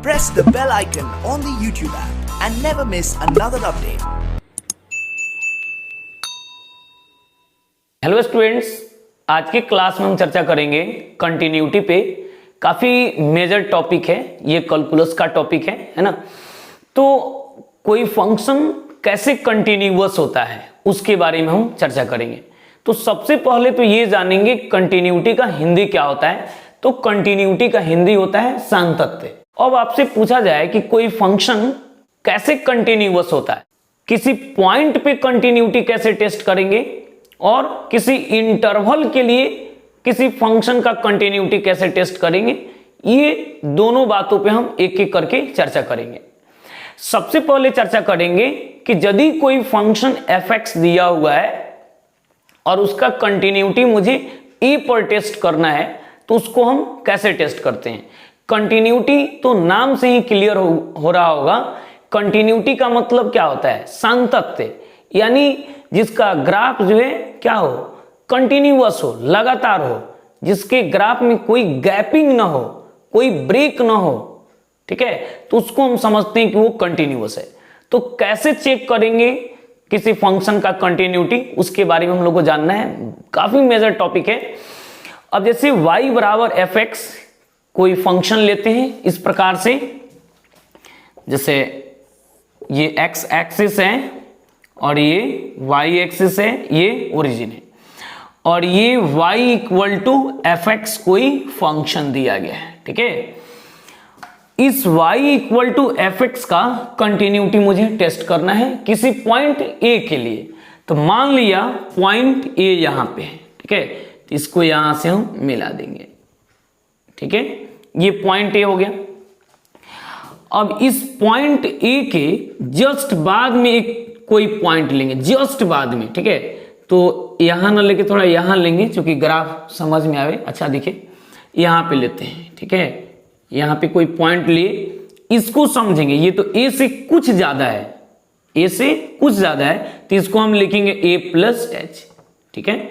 Press the bell icon on the YouTube app and never miss another update. Hello students, आज के class में हम चर्चा करेंगे कंटिन्यूटी पे। काफी मेजर टॉपिक है ये, कैलकुलस का टॉपिक है ना। तो कोई फंक्शन कैसे कंटिन्यूअस होता है उसके बारे में हम चर्चा करेंगे। तो सबसे पहले तो ये जानेंगे कंटिन्यूटी का हिंदी क्या होता है। तो कंटिन्यूटी का हिंदी होता है सातत्य। अब आपसे पूछा जाए कि कोई फंक्शन कैसे कंटिन्यूअस होता है, किसी पॉइंट पे कंटिन्यूटी कैसे टेस्ट करेंगे और किसी इंटरवल के लिए किसी फंक्शन का कंटिन्यूटी कैसे टेस्ट करेंगे, ये दोनों बातों पे हम एक एक करके चर्चा करेंगे। सबसे पहले चर्चा करेंगे कि यदि कोई फंक्शन fx दिया हुआ है और उसका कंटिन्यूटी मुझे a पर टेस्ट करना है, तो उसको हम कैसे टेस्ट करते हैं। कंटिन्यूटी तो नाम से ही क्लियर हो रहा होगा। कंटिन्यूटी का मतलब क्या होता है, सातत्य, यानी जिसका ग्राफ जो है क्या हो, कंटिन्यूअस हो, लगातार हो, जिसके ग्राफ में कोई गैपिंग ना हो, कोई ब्रेक ना हो, ठीक है, तो उसको हम समझते हैं कि वो कंटिन्यूअस है। तो कैसे चेक करेंगे किसी फंक्शन का कंटिन्यूटी, उसके बारे में हम लोग को जानना है। काफी मेजर टॉपिक है। अब जैसे y बराबर fx कोई फंक्शन लेते हैं इस प्रकार से, जैसे ये x एक्सिस है और ये y एक्सिस है, ये ओरिजिन है, और ये y इक्वल टू fx कोई फंक्शन दिया गया है, ठीक है। इस y इक्वल टू fx का कंटिन्यूटी मुझे टेस्ट करना है किसी पॉइंट a के लिए। तो मान लिया पॉइंट a यहां पे है, ठीक है, तो इसको यहां से हम मिला देंगे, ठीक है, ये पॉइंट a हो गया। अब इस पॉइंट a के जस्ट बाद में एक कोई पॉइंट लेंगे, जस्ट बाद में, ठीक है, तो यहां ना लेके थोड़ा यहां लेंगे, क्योंकि ग्राफ समझ में आवे अच्छा दिखे। यहां पे लेते हैं, ठीक है, यहां पे कोई पॉइंट लिए, इसको समझेंगे। ये तो a से कुछ ज्यादा है, a से कुछ ज्यादा है, तो इसको हम लिखेंगे a प्लस एच, ठीक है।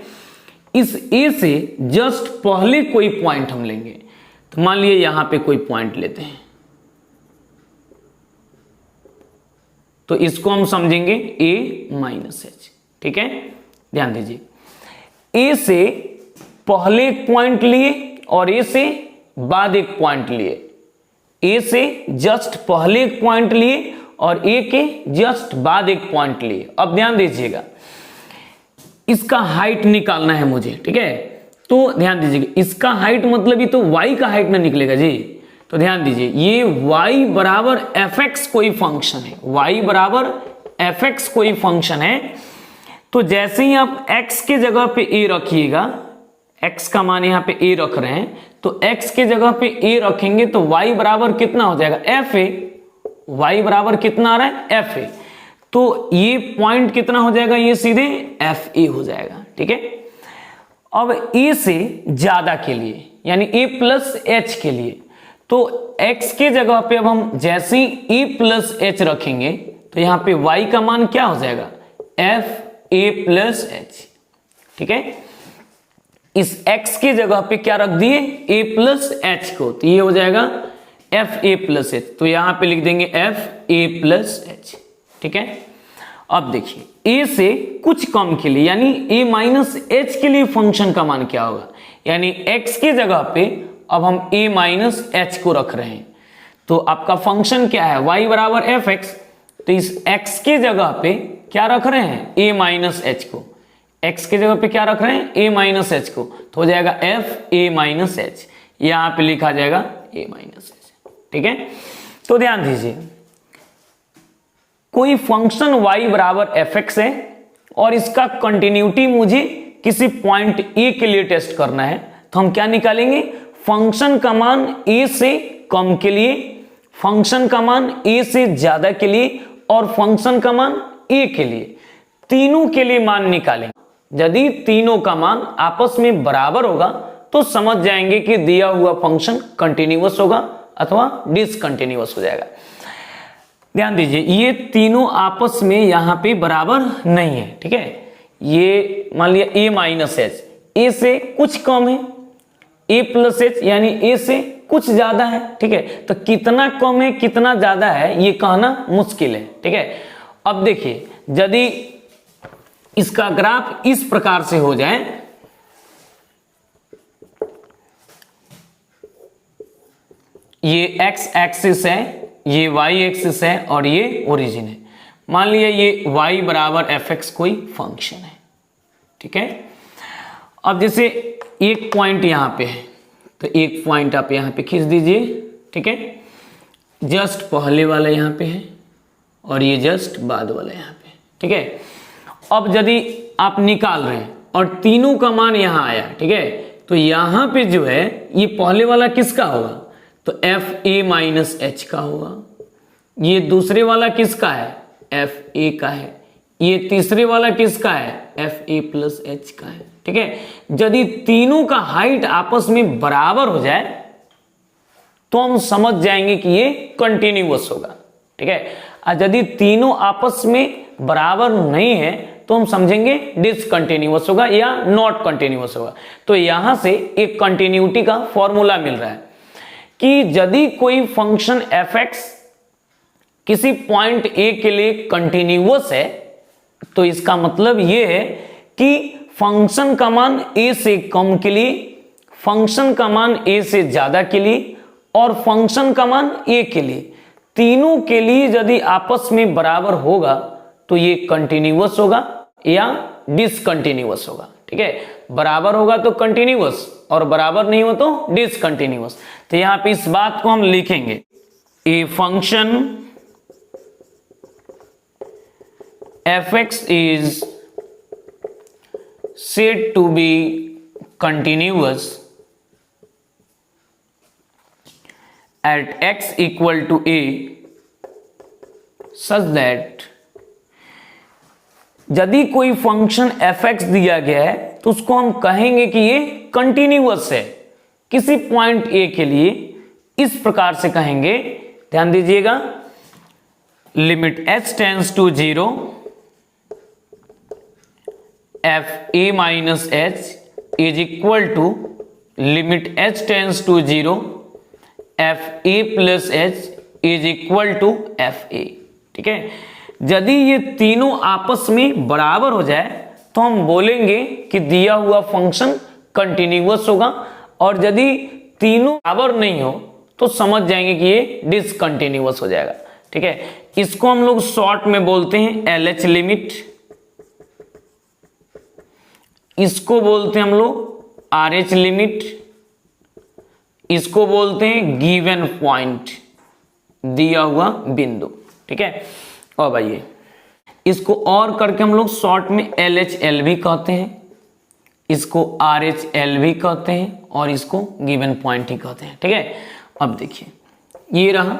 इस a से जस्ट पहले कोई पॉइंट हम लेंगे, तो मान लिए यहां पे कोई पॉइंट लेते हैं, तो इसको हम समझेंगे a माइनस एच, ठीक है। ध्यान दीजिए, a से पहले एक पॉइंट लिए और a से बाद एक पॉइंट लिए, a से जस्ट पहले एक पॉइंट लिए और a के जस्ट बाद एक पॉइंट लिए। अब ध्यान दीजिएगा, इसका हाइट निकालना है मुझे, ठीक है। तो ध्यान दीजिएगा, इसका हाइट मतलब ये तो y का हाइट ना निकलेगा जी। तो ध्यान दीजिए, ये y बराबर fx कोई फंक्शन है, y बराबर fx कोई फंक्शन है। तो जैसे ही आप x के जगह पे a रखिएगा, x का मान यहाँ पे a रख रहे हैं, तो x के जगह पे a रखेंगे तो y बराबर कितना हो जाएगा, fa। y बराबर कितना आ रहा है, fa। तो ये पॉइंट कितना हो जाएगा, ये सीधे fa हो जाएगा, ठीक है। अब a से ज्यादा के लिए, यानी a प्लस एच के लिए, तो x के जगह पे अब हम जैसे ही a प्लस एच रखेंगे, तो यहां पे y का मान क्या हो जाएगा, f a प्लस एच, ठीक है। इस x के जगह पे क्या रख दिए, a प्लस एच को, तो ये हो जाएगा f a प्लस एच। तो यहां पे लिख देंगे f a प्लस एच, ठीक है। अब देखिए, a से कुछ कम के लिए, यानी a माइनस एच के लिए फंक्शन का मान क्या होगा, यानी x के जगह पे अब हम a माइनस एच को रख रहे हैं। तो आपका फंक्शन क्या है, y बराबर fx, तो इस x के जगह पे क्या रख रहे हैं, a माइनस एच को, x के जगह पे क्या रख रहे हैं, a माइनस एच को, तो हो जाएगा f a माइनस एच, यहां पे लिखा जाएगा a माइनस एच, ठीक है। तो ध्यान दीजिए, कोई फंक्शन y बराबर fx है और इसका कंटिन्यूटी मुझे किसी पॉइंट a के लिए टेस्ट करना है, तो हम क्या निकालेंगे, फंक्शन का मान a से कम के लिए, फंक्शन का मान a से ज्यादा के लिए और फंक्शन का मान a के लिए, तीनों के लिए मान निकालेंगे। यदि तीनों का मान आपस में बराबर होगा तो समझ जाएंगे कि दिया हुआ फंक्शन कंटिन्यूअस होगा अथवा डिसकंटिन्यूअस हो जाएगा। ध्यान दीजिए, ये तीनों आपस में यहां पे बराबर नहीं है, ठीक है। ये मान लिया a माइनस एच, a से कुछ कम है, a प्लस एच यानी a से कुछ ज्यादा है, ठीक है। तो कितना कम है कितना ज्यादा है ये कहना मुश्किल है, ठीक है। अब देखिए यदि इसका ग्राफ इस प्रकार से हो जाए, ये x एक्सिस है, ये y एक्सिस है और ये ओरिजिन है। मान लिया ये y बराबर fx कोई फंक्शन है, ठीक है। अब जैसे एक पॉइंट यहां पे है तो एक पॉइंट आप यहां पे खींच दीजिए, ठीक है। जस्ट पहले वाला यहां पे है और ये जस्ट बाद वाला यहां पे, ठीक है। अब यदि आप निकाल रहे हैं और तीनों का मान यहां आया, ठीक है, तो यहां पे जो है ये पहले वाला किसका होगा, तो एफ ए माइनस एच का होगा। ये दूसरे वाला किसका है, एफ ए का है। ये तीसरे वाला किसका है, एफ ए प्लस एच का है, ठीक है। यदि तीनों का हाइट आपस में बराबर हो जाए तो हम समझ जाएंगे कि ये कंटिन्यूअस होगा, ठीक है। और यदि तीनों आपस में बराबर नहीं है तो हम समझेंगे डिसकंटिन्यूअस होगा या नॉट कंटिन्यूअस होगा। तो यहां से एक कंटिन्यूटी का फॉर्मूला मिल रहा है कि यदि कोई फंक्शन fx किसी पॉइंट a के लिए कंटिन्यूअस है तो इसका मतलब यह है कि फंक्शन का मान a से कम के लिए, फंक्शन का मान a से ज्यादा के लिए और फंक्शन का मान a के लिए, तीनों के लिए यदि आपस में बराबर होगा तो ये कंटिन्यूअस होगा या डिसकंटिन्यूअस होगा, ठीक है। बराबर होगा तो कंटिन्यूअस और बराबर नहीं हो तो डिसकंटिन्यूअस। तो यहां पे इस बात को हम लिखेंगे, a function fx is said to be continuous at x equal to a such that यदि कोई फंक्शन fx दिया गया है तो उसको हम कहेंगे कि ये कंटिन्यूअस है किसी पॉइंट a के लिए। इस प्रकार से कहेंगे, ध्यान दीजिएगा, limit h tends to 0 f a minus h is equal to limit h tends to 0 f a plus h is equal to f a, ठीक है। यदि ये तीनों आपस में बराबर हो जाए तो हम बोलेंगे कि दिया हुआ फंक्शन कंटिन्यूअस होगा, और यदि तीनों बराबर नहीं हो तो समझ जाएंगे कि ये डिसकंटिन्यूअस हो जाएगा, ठीक है। इसको हम लोग शॉर्ट में बोलते हैं LH लिमिट, इसको बोलते हैं हम लोग RH लिमिट, इसको बोलते हैं गिवन पॉइंट, दिया हुआ बिंदु, ठीक है। और भाई इसको और करके हम लोग शॉर्ट में LHL भी कहते हैं, इसको RHL भी कहते हैं और इसको गिवन पॉइंट ही कहते हैं, ठीक है। अब देखिए ये रहा,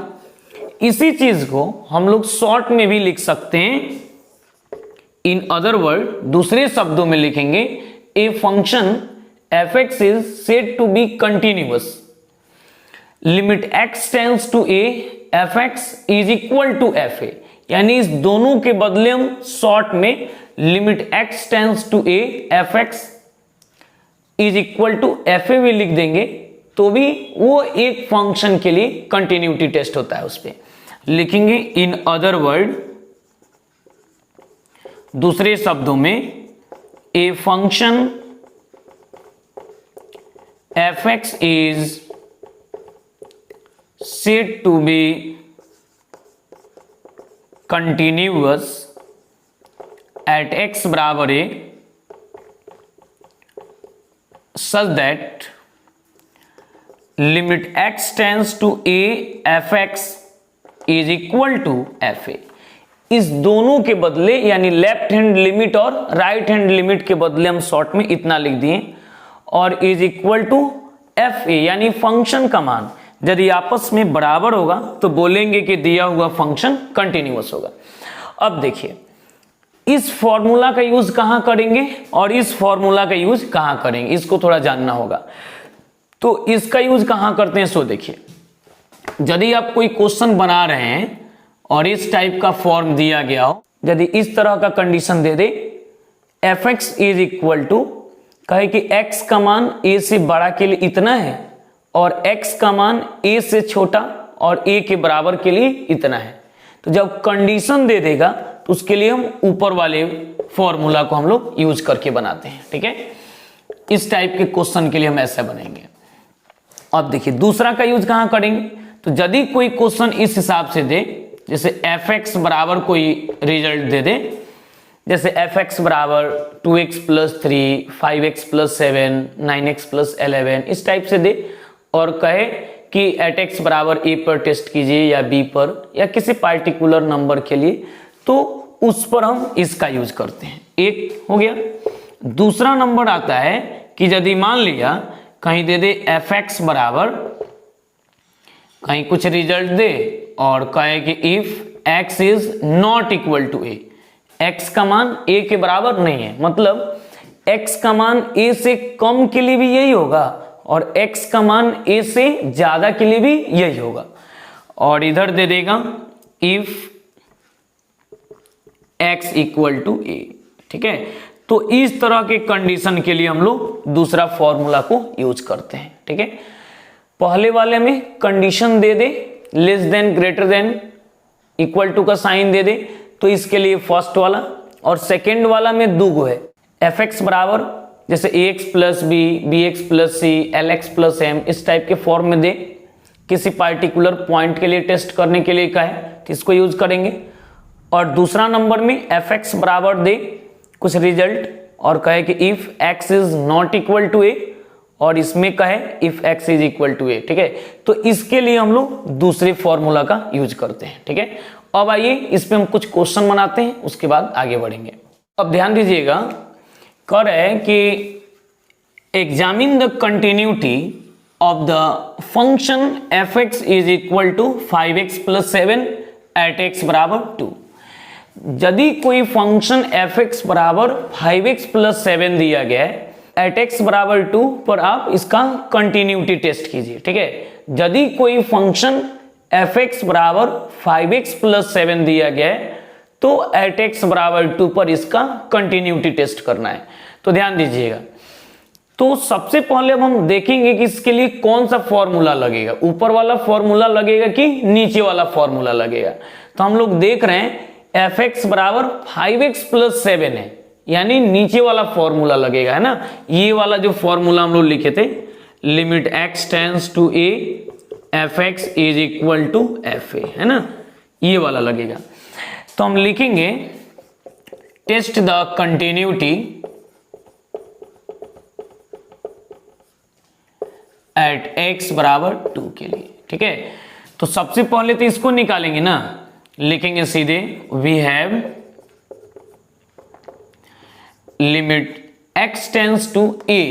इसी चीज को हम लोग शॉर्ट में भी लिख सकते हैं। इन अदर वर्ड, दूसरे शब्दों में लिखेंगे, a function fx is said to be continuous, limit x tends to a fx is equal to fa। यानी इस दोनों के बदले हम शॉर्ट में limit x tends to a fx is equal to fa भी लिख देंगे तो भी वो एक फंक्शन के लिए कंटिन्यूटी टेस्ट होता है, उस पर लिखेंगे। इन अदर वर्ड, दूसरे शब्दों में, ए function fx is said to be continuous at x बराबर a such that limit x tends to a fx is equal to fa। इस दोनों के बदले यानी लेफ्ट हैंड लिमिट और राइट हैंड लिमिट के बदले हम शॉर्ट में इतना लिख दिए, और इज इक्वल टू fa यानी फंक्शन का मान यदि आपस में बराबर होगा तो बोलेंगे कि दिया हुआ फंक्शन कंटिन्यूअस होगा। अब देखिए इस फॉर्मूला का यूज कहां करेंगे और इस फॉर्मूला का यूज कहां करेंगे, इसको थोड़ा जानना होगा। तो इसका यूज कहां करते हैं, सो देखिए, यदि आप कोई क्वेश्चन बना रहे हैं और इस टाइप का फॉर्म दिया गया हो, यदि इस तरह का कंडीशन दे दे fx इज इक्वल टू, कहे कि x का मान a से बड़ा के लिए इतना है और x का मान a से छोटा और a के बराबर के लिए इतना है। तो जब कंडीशन दे देगा तो उसके लिए हम ऊपर वाले फॉर्मूला को हम लोग यूज करके बनाते हैं। ठीक है, इस टाइप के क्वेश्चन के लिए हम ऐसा बनेंगे। अब देखिए दूसरा का यूज कहां करेंगे, तो यदि कोई क्वेश्चन इस हिसाब से दे, जैसे fx बराबर कोई रिजल्ट दे दे, जैसे fx बराबर 2x plus 3, 5x plus 7, 9x plus 11, इस टाइप से दे और कहे कि एट x बराबर a पर टेस्ट कीजिए या b पर या किसी पार्टिकुलर नंबर के लिए, तो उस पर हम इसका यूज करते हैं। एक हो गया। दूसरा नंबर आता है कि यदि मान लिया कहीं दे दे fx बराबर कहीं कुछ रिजल्ट दे और कहे कि if x is not equal to a, x का मान a के बराबर नहीं है, मतलब x का मान a से कम के लिए भी यही होगा और x का मान a से ज्यादा के लिए भी यही होगा। और इधर दे देगा if x equal to a। ठीक है, तो इस तरह के कंडीशन के लिए हम लोग दूसरा फॉर्मूला को यूज करते हैं। ठीक है, पहले वाले में कंडीशन दे दे less than greater than equal to का साइन दे दे, तो इसके लिए फर्स्ट वाला, और सेकेंड वाला में दो गो है, fx बराबर जैसे ax plus b, bx plus c, lx plus m, इस टाइप के फॉर्म में दे, किसी पार्टिकुलर पॉइंट के लिए टेस्ट करने के लिए कहे तो इसको यूज करेंगे। और दूसरा नंबर में fx बराबर दे कुछ रिजल्ट और कहे कि if x is not equal to a, और इसमें कहे if x is equal to a। ठीक है, तो इसके लिए हम लोग दूसरे फॉर्मूला का यूज करते हैं। ठीक है, अब आइए इस पे हम कुछ क्वेश्चन बनाते हैं, उसके बाद आगे बढ़ेंगे। अब ध्यान दीजिएगा, कह रहे हैं कि examine the continuity of the function fx is equal to 5x plus 7 at x बराबर 2। यदि कोई फंक्शन fx बराबर 5x प्लस 7 दिया गया है एट x बराबर 2 पर, आप इसका कंटिन्यूटी टेस्ट कीजिए। ठीक है, यदि कोई फंक्शन fx बराबर 5x प्लस 7 दिया गया है तो एट x बराबर 2 पर इसका कंटिन्यूटी टेस्ट करना है। तो ध्यान दीजिएगा, तो सबसे पहले अब हम देखेंगे कि इसके लिए कौन सा फॉर्मूला लगेगा, ऊपर वाला फॉर्मूला लगेगा कि नीचे वाला फॉर्मूला लगेगा। तो हम लोग देख रहे हैं fx बराबर 5x प्लस 7 है, यानी नीचे वाला फॉर्मूला लगेगा, है ना। ये वाला जो फॉर्मूला हम लोग लिखे थे, limit x tends to a fx is equal to fa, है ना, ये वाला लगेगा। तो हम लिखेंगे test the continuity at x बराबर 2 के लिए। ठीक है, तो सबसे पहले तो इसको निकालेंगे ना, लिखेंगे सीधे we have limit x tends to a,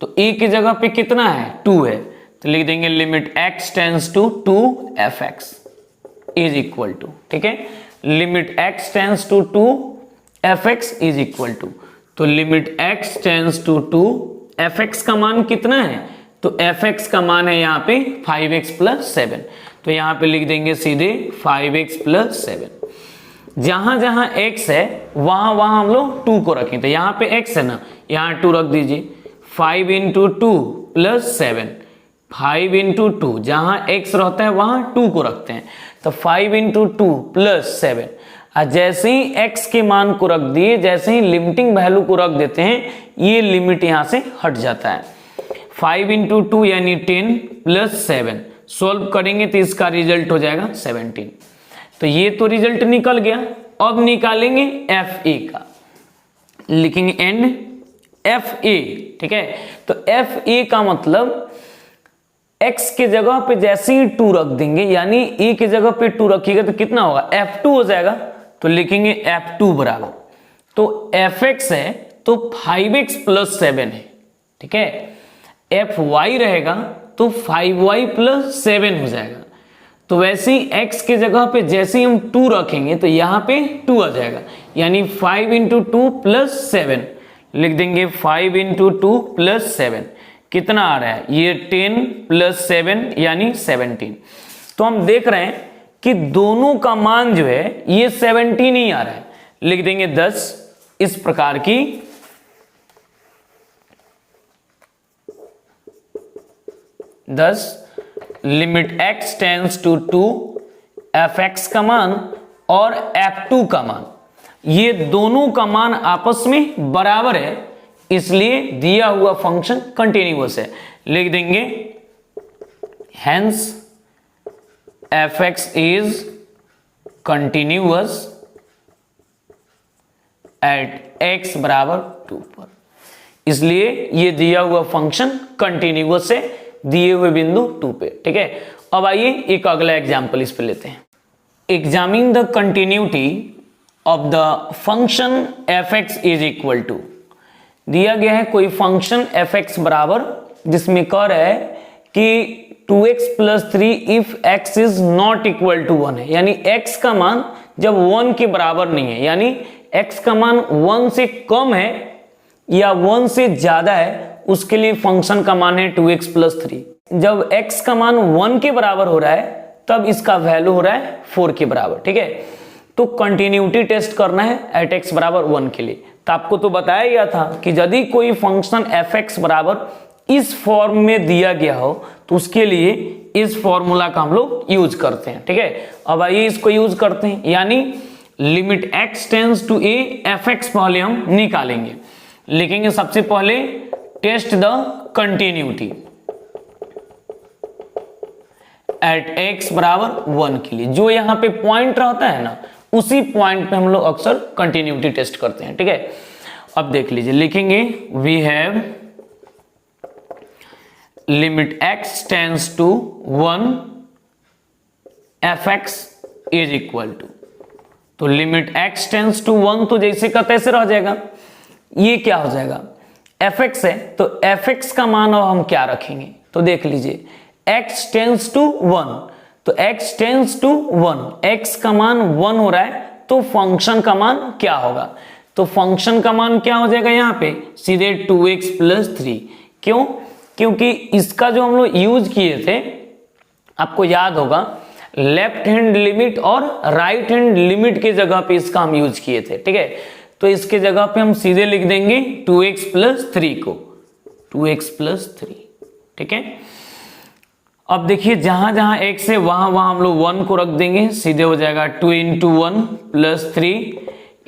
तो a की जगह पे कितना है 2 है, तो लिख देंगे limit x tends to 2 fx is equal to. ठीक है, limit x tends to 2 fx is equal to, तो limit x tends to 2 fx का मान कितना है, तो fx का मान है यहाँ पे 5x प्लस 7, तो यहाँ पे लिख देंगे सीधे 5x प्लस 7। जहां जहां x है वहां वहां हम लोग 2 को रखें, तो यहाँ पे x है ना, यहाँ 2 रख दीजिए, 5 इंटू 2 प्लस 7, 5 इंटू 2, जहां x रहता है वहां 2 को रखते हैं, तो 5 इंटू 2 प्लस 7। जैसे ही x के मान को रख दिए, जैसे ही लिमिटिंग वैल्यू को रख देते हैं, ये लिमिट यहां से हट जाता है। 5 इंटू 2 यानी 10 प्लस 7, सोल्व करेंगे तो इसका रिजल्ट हो जाएगा 17। तो ये तो रिजल्ट निकल गया। अब निकालेंगे fa का, लिखेंगे एंड fa। ठीक है, तो fa का मतलब x के जगह पे जैसे ही 2 रख देंगे, यानी a के जगह पे 2 रखिएगा तो कितना होगा f2 हो जाएगा, तो लिखेंगे f2 बराबर, तो fx है तो 5x प्लस 7 है। ठीक है, fy रहेगा तो 5y प्लस 7 हो जाएगा। तो वैसे ही x के जगह पे जैसे ही हम 2 रखेंगे तो यहाँ पे 2 आ जाएगा, यानी 5 इंटू 2 प्लस 7, लिख देंगे 5 इंटू 2 प्लस 7, कितना आ रहा है ये 10 प्लस 7 यानी 17। तो हम देख रहे हैं कि दोनों का मान जो है ये 17 ही आ रहा है, लिख देंगे 10। इस प्रकार की 10 limit x tends to 2 fx का मान और f2 का मान, ये दोनों का मान आपस में बराबर है, इसलिए दिया हुआ फंक्शन कंटिन्यूअस है। लिख देंगे hence fx is continuous at x बराबर 2 पर, इसलिए ये दिया हुआ फंक्शन कंटिन्यूअस है दिए हुए बिंदु 2 पे। ठीक है, अब आइए एक अगला एग्जांपल इस पे लेते हैं। Examine the continuity of the function fx is equal to, दिया गया है कोई फंक्शन fx बराबर, जिसमें कह रहा है कि 2x plus 3 if x is not equal to 1 है, यानी x का मान जब 1 के बराबर नहीं है, यानी x का मान 1 से कम है या 1 से ज्यादा है, उसके लिए फंक्शन का मान है 2x प्लस 3। जब x का मान 1 के बराबर हो रहा है तब इसका वैल्यू हो रहा है 4 के बराबर। ठीक है, तो कंटिन्यूटी टेस्ट करना है एट x बराबर 1 के लिए। तो आपको तो बताया गया था कि यदि कोई फंक्शन fx बराबर इस फॉर्म में दिया गया हो तो उसके लिए इस फॉर्मूला का हम लोग यूज करते हैं। ठीक है, अब आइए इसको यूज करते हैं, यानी limit x tends to a fx पहले हम निकालेंगे। लिखेंगे सबसे पहले test the continuity at x बराबर 1 के लिए, जो यहां पे पॉइंट रहता है ना, उसी पॉइंट पे हम लोग अक्सर कंटिन्यूटी टेस्ट करते हैं। ठीक है, अब देख लीजिए, लिखेंगे we have limit x tends to 1 fx is equal to, तो लिमिट x टेंस टू 1 तो जैसे का तैसे रह जाएगा, ये क्या हो जाएगा fx है, तो fx का मान अब हम क्या रखेंगे, तो देख लीजिए x टेंस टू 1, तो x टेंस टू 1, x का मान 1 हो रहा है, तो फंक्शन का मान क्या होगा, तो फंक्शन का मान क्या हो जाएगा यहाँ पे सीधे 2x प्लस 3। क्यों? क्योंकि इसका जो हम लोग यूज किए थे, आपको याद होगा लेफ्ट हैंड लिमिट और राइट हैंड लिमिट की जगह पे इसका हम यूज किए थे। ठीक है, तो इसके जगह पे हम सीधे लिख देंगे 2x प्लस 3 को, 2x प्लस 3। ठीक है, अब देखिए जहां जहां x है वहां वहां हम लोग 1 को रख देंगे, सीधे हो जाएगा 2 इंटू 1 प्लस 3,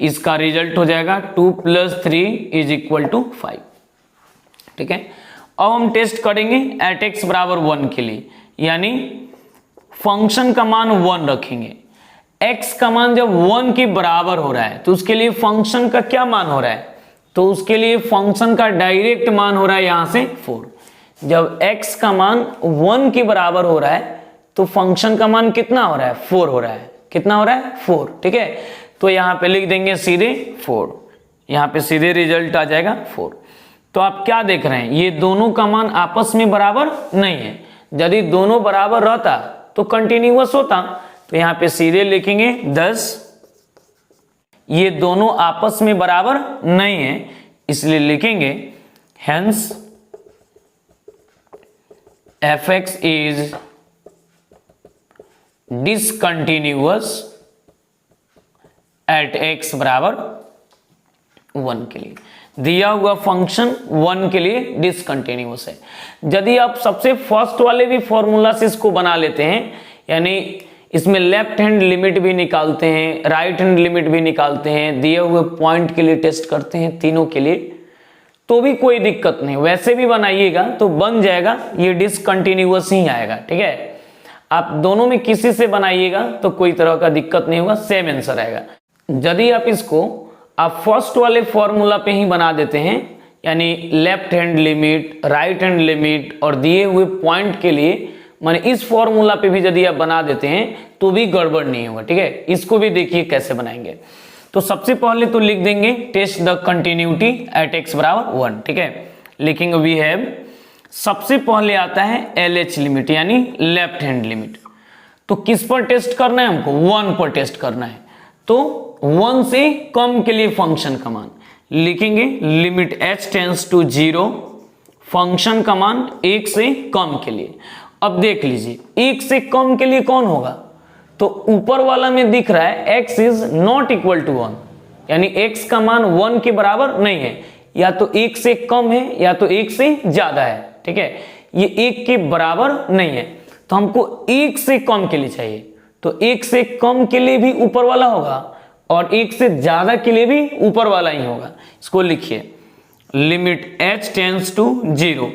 इसका रिजल्ट हो जाएगा 2 प्लस 3 इज इक्वल टू 5। ठीक है, अब हम टेस्ट करेंगे एट x बराबर 1 के लिए, यानी फंक्शन का मान 1 रखेंगे। x का मान जब 1 के बराबर हो रहा है तो उसके लिए फंक्शन का क्या मान हो रहा है, तो उसके लिए फंक्शन का डायरेक्ट मान हो रहा है यहां से 4। जब x का मान 1 के बराबर हो रहा है तो फंक्शन का मान कितना हो रहा है, 4 हो रहा है। कितना हो रहा है, 4। ठीक है, तो यहां पे लिख देंगे सीधे 4, यहां पे सीधे रिजल्ट आ जाएगा 4। तो आप क्या देख रहे हैं, ये दोनों का मान आपस में बराबर नहीं है। यदि दोनों बराबर रहता तो कंटिन्यूअस होता, तो यहां पे सीधे लिखेंगे 10, ये दोनों आपस में बराबर नहीं है, इसलिए लिखेंगे hence fx is discontinuous at x बराबर 1 के लिए। दिया हुआ फंक्शन 1 के लिए डिसकंटिन्यूअस है। यदि आप सबसे फर्स्ट वाले भी फॉर्मूला से इसको बना लेते हैं, यानी इसमें लेफ्ट हैंड लिमिट भी निकालते हैं, राइट हैंड लिमिट भी निकालते हैं, दिए हुए पॉइंट के लिए टेस्ट करते हैं, तीनों के लिए, तो भी कोई दिक्कत नहीं। वैसे भी बनाइएगा तो बन जाएगा, ये डिसकंटिन्यूअस ही आएगा। ठीक है, आप दोनों में किसी से बनाइएगा तो कोई तरह का दिक्कत नहीं होगा, सेम आंसर आएगा। यदि आप इसको आप फर्स्ट वाले फॉर्मूला पे ही बना देते हैं, यानी left hand limit, right hand limit और दिए हुए पॉइंट के लिए, माने इस फॉर्मूला पे भी यदि आप बना देते हैं तो भी गड़बड़ नहीं होगा। ठीक है, इसको भी देखिए कैसे बनाएंगे। तो सबसे पहले तो लिख देंगे test the continuity at x बराबर 1। ठीक है, लिखेंगे वी हैव, सबसे पहले आता है LH लिमिट यानी लेफ्ट हैंड लिमिट। तो किस पर टेस्ट करना है हमको, 1 पर टेस्ट करना है। तो 1 से कम के लिए फंक्शन का मान लिखेंगे limit h tends to 0, function का मान 1 से कम के लिए। अब देख लीजिए 1 से कम के लिए कौन होगा, तो ऊपर वाला में दिख रहा है x is not equal to 1, यानी x का मान 1 के बराबर नहीं है, या तो 1 से कम है या तो 1 से ज्यादा है। ठीक है, ये 1 के बराबर नहीं है, तो हमको 1 से कम के लिए चाहिए, तो 1 से कम के लिए भी ऊपर वाला होगा और 1 से ज्यादा के लिए भी ऊपर वाला ही होगा। इसको लिखिए लिमिट h टेंड्स टू 0,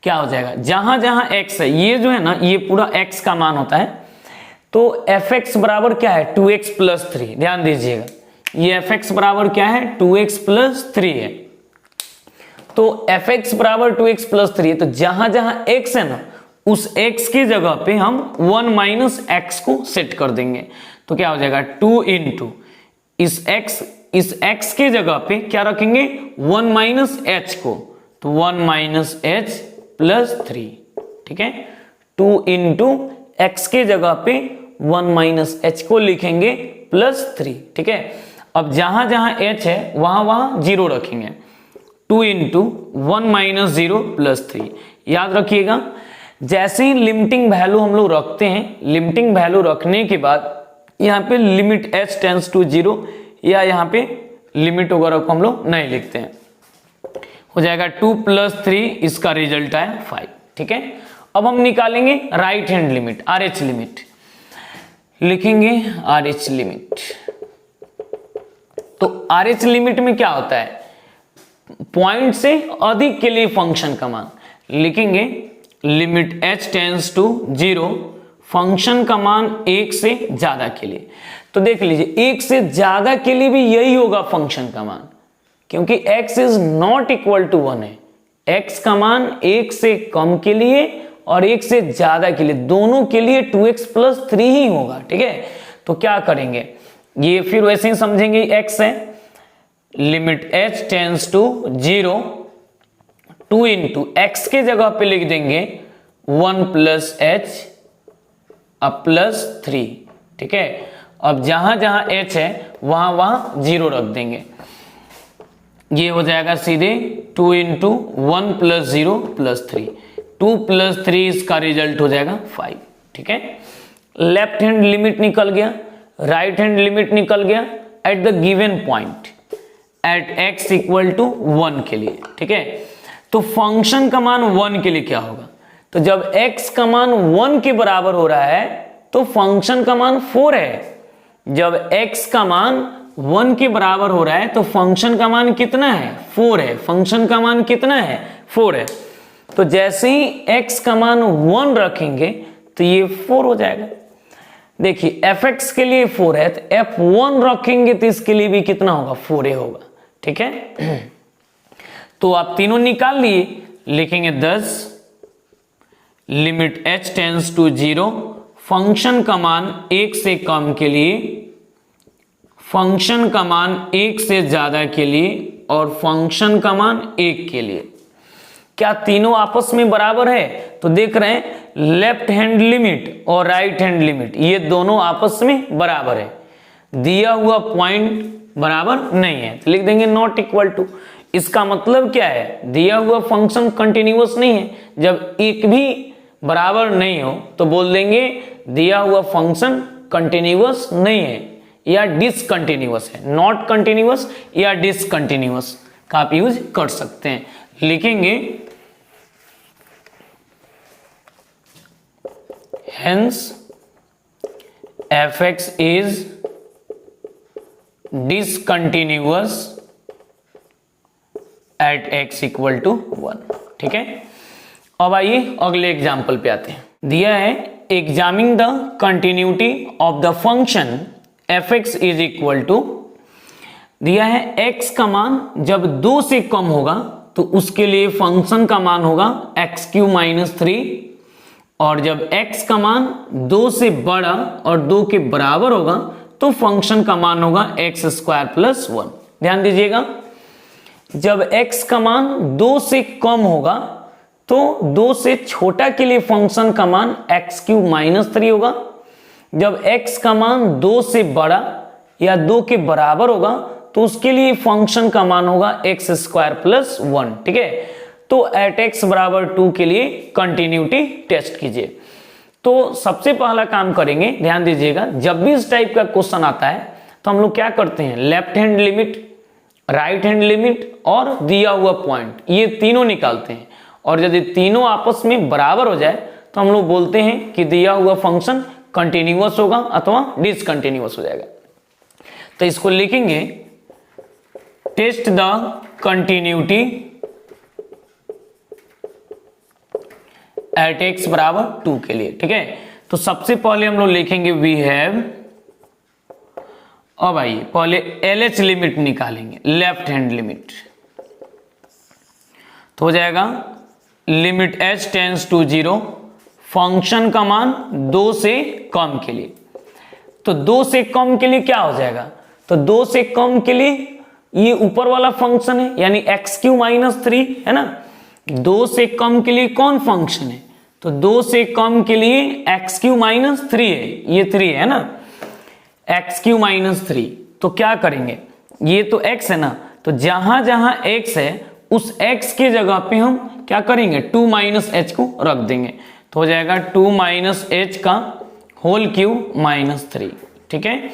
क्या हो जाएगा, जहां जहां x है, ये जो है ना ये पूरा x का मान होता है, तो fx बराबर क्या है 2x प्लस 3, ध्यान दीजिएगा ये fx बराबर क्या है 2x प्लस 3 है, तो fx बराबर 2x प्लस 3 है, तो जहां जहां x है ना उस x की जगह पे हम 1 माइनस x को सेट कर देंगे, तो क्या हो जाएगा 2 इंटू इस x की जगह पे क्या रखेंगे 1 माइनस h को, तो 1 माइनस h प्लस 3, ठीक है, 2 इंटू x के जगह पे 1 माइनस h को लिखेंगे प्लस 3, ठीक है। अब जहां जहां h है वहां वहां 0 रखेंगे, 2 इंटू 1 माइनस 0 प्लस 3, याद रखिएगा जैसे ही लिमिटिंग वैल्यू हम लोग रखते हैं, लिमिटिंग वैल्यू रखने के बाद यहाँ पे लिमिट h टेंड्स टू 0 या यहाँ पे लिमिट वगैरह को हम लोग नहीं लिखते हैं, हो जाएगा 2 प्लस 3, इसका रिजल्ट आया 5, ठीक है। अब हम निकालेंगे right hand limit, RH limit, लिखेंगे RH लिमिट, तो RH लिमिट में क्या होता है, पॉइंट से अधिक के लिए फंक्शन का मान, लिखेंगे limit h tends to 0, function का मान 1 से ज्यादा के लिए, तो देख लीजिए 1 से ज्यादा के लिए भी यही होगा फंक्शन का मान, क्योंकि x is not equal to 1 है, x का मान 1 से कम के लिए और 1 से ज्यादा के लिए, दोनों के लिए 2x प्लस 3 ही होगा, ठीक है। तो क्या करेंगे, ये फिर वैसे ही समझेंगे x है, limit h tends to 0, 2 into x के जगह पे लिख देंगे 1 प्लस h अब प्लस 3, ठीक है। अब जहां जहां h है वहां वहां 0 रख देंगे, ये हो जाएगा सीधे 2 इंटू 1 प्लस 0 प्लस 3, 2 प्लस 3 इसका रिजल्ट हो जाएगा 5, ठीक है। लेफ्ट हैंड लिमिट निकल गया, राइट हैंड लिमिट निकल गया at the given point at x equal to 1 के लिए, ठीक है। तो फंक्शन का मान 1 के लिए क्या होगा, तो जब x का मान 1 के बराबर हो रहा है तो फंक्शन का मान 4 है, जब x का मान 1 के बराबर हो रहा है तो फंक्शन का मान कितना है 4 है, फंक्शन का मान कितना है 4 है, तो जैसे ही x का मान 1 रखेंगे तो ये 4 हो जाएगा। देखिए fx के लिए 4 है, तो f1 रखेंगे तो इसके लिए भी कितना होगा 4 होगा, ठीक है। तो आप तीनों निकाल लिए, लिखेंगे 10 limit h tends to 0, function का मान 1 से कम के लिए, फंक्शन का मान 1 से ज्यादा के लिए और फंक्शन का मान 1 के लिए। क्या तीनों आपस में बराबर है, तो देख रहे हैं लेफ्ट हैंड लिमिट और राइट हैंड लिमिट ये दोनों आपस में बराबर है, दिया हुआ पॉइंट बराबर नहीं है, तो लिख देंगे नॉट इक्वल टू। इसका मतलब क्या है, दिया हुआ फंक्शन कंटिन्यूअस नहीं है, जब एक भी बराबर नहीं हो तो बोल देंगे दिया हुआ फंक्शन कंटिन्यूअस नहीं है या डिसकंटिन्यूअस है, नॉट कंटिन्यूअस या डिसकंटिन्यूअस का आप यूज कर सकते हैं। लिखेंगे hence fx is discontinuous at x equal to 1, ठीक है। अब आइए अगले एग्जाम्पल पे आते हैं। दिया है examine the continuity of the function fx is equal to, दिया है x का मान जब 2 से कम होगा तो उसके लिए फंक्शन का मान होगा x³ माइनस 3, और जब x का मान 2 से बड़ा और 2 के बराबर होगा तो फंक्शन का मान होगा x² प्लस 1। ध्यान दीजिएगा, जब x का मान 2 से कम होगा तो 2 से छोटा के लिए फंक्शन का मान x³ माइनस 3 होगा, जब x का मान 2 से बड़ा या 2 के बराबर होगा तो उसके लिए फंक्शन का मान होगा x² प्लस 1, ठीक है। तो एट x बराबर 2 के लिए कंटिन्यूटी टेस्ट कीजिए। तो सबसे पहला काम करेंगे, ध्यान दीजिएगा, जब भी इस टाइप का क्वेश्चन आता है तो हम लोग क्या करते हैं, left hand limit, right hand limit और दिया हुआ पॉइंट ये तीनों निकालते हैं, और यदि तीनों आपस में बराबर हो जाए तो हम लोग बोलते हैं कि दिया हुआ फंक्शन कंटिन्यूअस होगा अथवा डिसकंटिन्यूअस हो जाएगा। तो इसको लिखेंगे test the continuity at x बराबर 2 के लिए। ठीक है, तो सबसे पहले हम लोग लिखेंगे वी हैव, अब आइए पहले LH लिमिट निकालेंगे, लेफ्ट हैंड लिमिट। तो हो जाएगा limit h tends to 0, function का मान 2 से कम के लिए। तो 2 से कम के लिए क्या हो जाएगा, तो 2 से कम के लिए ये ऊपर वाला फंक्शन है यानी x³ - 3 है ना। 2 से कम के लिए कौन फंक्शन है, तो 2 से कम के लिए x³ - 3 है, ये 3 है ना, x³ - 3। तो क्या करेंगे, ये तो x है ना, तो जहां जहां x है उस x के जगह पे हम क्या करेंगे 2 - h को रख देंगे। तो हो जाएगा 2 - h का होल क्यूब -3। ठीक है,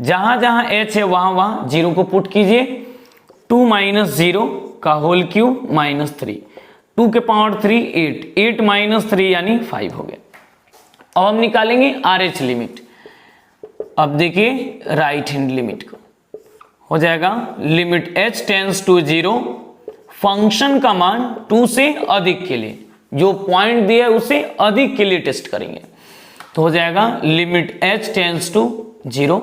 जहां जहां h है वहां वहां 0 को पुट कीजिए, 2 - 0 का होल क्यूब -3, 2 के पावर 3 8, 8 - 3 यानी 5 हो गया। अब हम निकालेंगे RH लिमिट। अब देखिए राइट हैंड लिमिट को, हो जाएगा limit h tends to 0, function का मान 2 से अधिक के लिए, जो पॉइंट दिया है उसे अधिक के लिए टेस्ट करेंगे। तो हो जाएगा लिमिट h टेंस टू 0,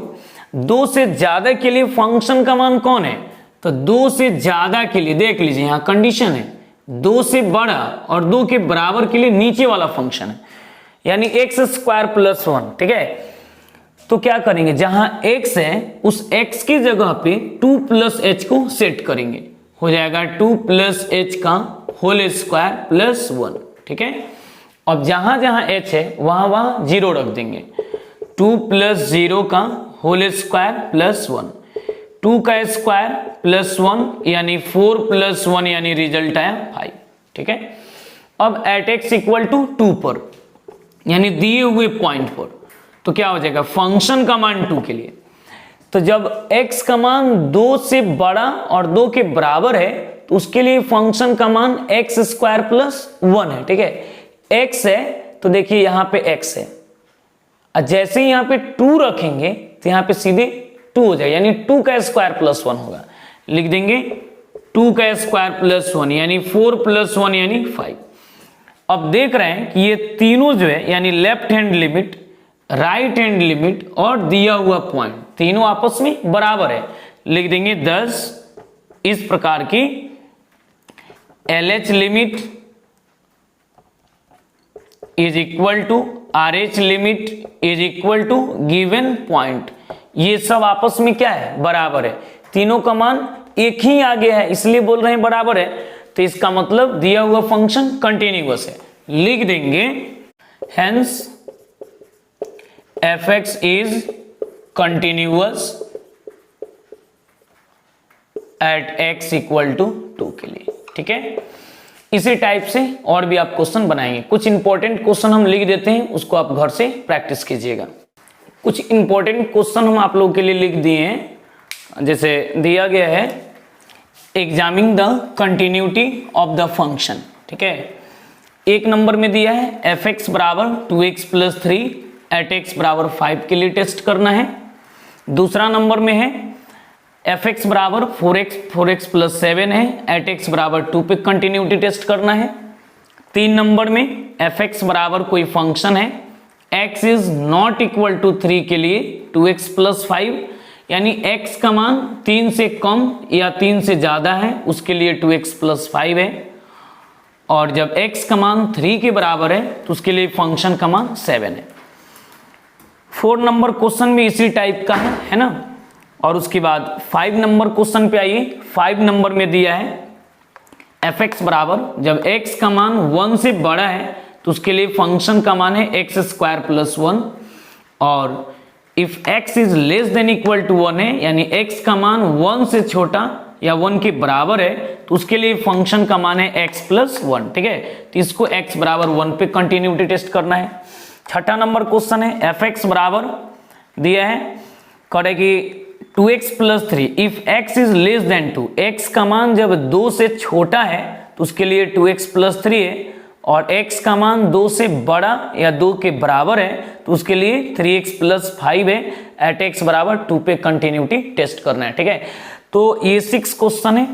2 से ज्यादा के लिए फंक्शन का मान कौन है, तो 2 से ज्यादा के लिए देख लीजिए यहां कंडीशन है 2 से बड़ा और 2 के बराबर के लिए नीचे वाला फंक्शन है यानी x² + 1। ठीक है, तो क्या करेंगे, जहां x है उस x की जगह पे 2 + h को सेट करेंगे, हो जाएगा 2 + h का होल स्क्वायर प्लस 1। ठीक है, अब जहां जहां h है वहां वहां 0 रख देंगे, 2 + 0 का होल स्क्वायर प्लस 1, 2 का स्क्वायर प्लस 1 यानी 4 + 1 यानी रिजल्ट आया 5। ठीक है, अब एट x = 2 पर यानी दिए हुए पॉइंट पर तो क्या हो जाएगा, फंक्शन का मान 2 के लिए, तो जब x का मान 2 से बड़ा और 2 के बराबर है तो उसके लिए फंक्शन का मान x² + 1 है। ठीक है, x है तो देखिए यहां पे x है, और जैसे ही यहां पे 2 रखेंगे तो यहां पे सीधे 2 हो जाएगा यानी 2 का स्क्वायर प्लस 1 होगा, लिख देंगे 2 का स्क्वायर प्लस 1 यानी 4 + 1 यानी 5। अब देख रहे हैं कि ये तीनों जो है यानी left hand limit, right hand limit और दिया हुआ पॉइंट तीनों आपस में बराबर है, लिख देंगे 10। इस प्रकार की LH limit is equal to RH limit is equal to given point, ये सब आपस में क्या है, बराबर है, तीनों का मान एक ही आ गया है इसलिए बोल रहे हैं बराबर है, तो इसका मतलब दिया हुआ फंक्शन कंटिन्यूअस है, लिख देंगे hence fx is continuous at x = 2 के लिए। ठीक है, इसी टाइप से और भी आप क्वेश्चन बनाएंगे, कुछ इंपॉर्टेंट क्वेश्चन हम लिख देते हैं, उसको आप घर से प्रैक्टिस कीजिएगा। कुछ इंपॉर्टेंट क्वेश्चन हम आप लोगों के लिए लिख दिए हैं, जैसे दिया गया है examine the continuity of the function. ठीक है, 1 नंबर में दिया है fx = 2x + 3 एट x = 5 के लिए टेस्ट करना है। दूसरा नंबर में है fx = 4x + 7 है, एट x = 2 पे कंटिन्यूटी टेस्ट करना है। 3 नंबर में fx = कोई फंक्शन है, x is not equal to 3 के लिए 2x + 5 यानी x का मान 3 से कम या 3 से ज्यादा है उसके लिए 2x + 5 है, और जब x का मान 3 के बराबर है तो उसके लिए फंक्शन का मान 7 है। 4 नंबर क्वेश्चन भी इसी टाइप का है ना। और उसके बाद 5 नंबर क्वेश्चन पे आइए। 5 नंबर में दिया है fx = जब x का मान 1 से बड़ा है तो उसके लिए फंक्शन का मान है x² + 1, और if x is less than equal to 1 है यानी x का मान 1 से छोटा या 1 के बराबर है तो उसके लिए फंक्शन का मान है x + 1। ठीक है, तो इसको x = 1 पे कंटिन्यूटी टेस्ट करना है। 6ठा नंबर क्वेश्चन है fx = दिया है करे कि 2x + 3 if x is less then 2, x का मान जब 2 से छोटा है तो तो उसके लिए 2x प्लस 3 है, और x का मान 2 से बड़ा या 2 के बराबर है तो उसके लिए 3x प्लस 5 है। एट x बराबर 2 पे कंटिन्यूटी टेस्ट करना है, ठीक है। तो ये 6 क्वेश्चन है,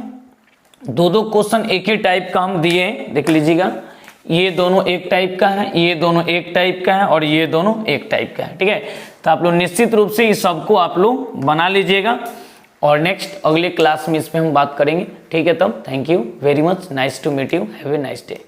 दो क्वेश्चन एक ही टाइप का हम दिए हैं, देख लीजिएगा। ये दोनों एक टाइप का है, ये दोनों एक टाइप का है, और ये दोनों एक टाइप का है, ठीक है। तो आप लोग निश्चित रूप से इस सबको आप लोग बना लीजिएगा, और नेक्स्ट अगले क्लास में इस पे हम बात करेंगे, ठीक है। तब thank you very much, nice to meet you, have a nice day.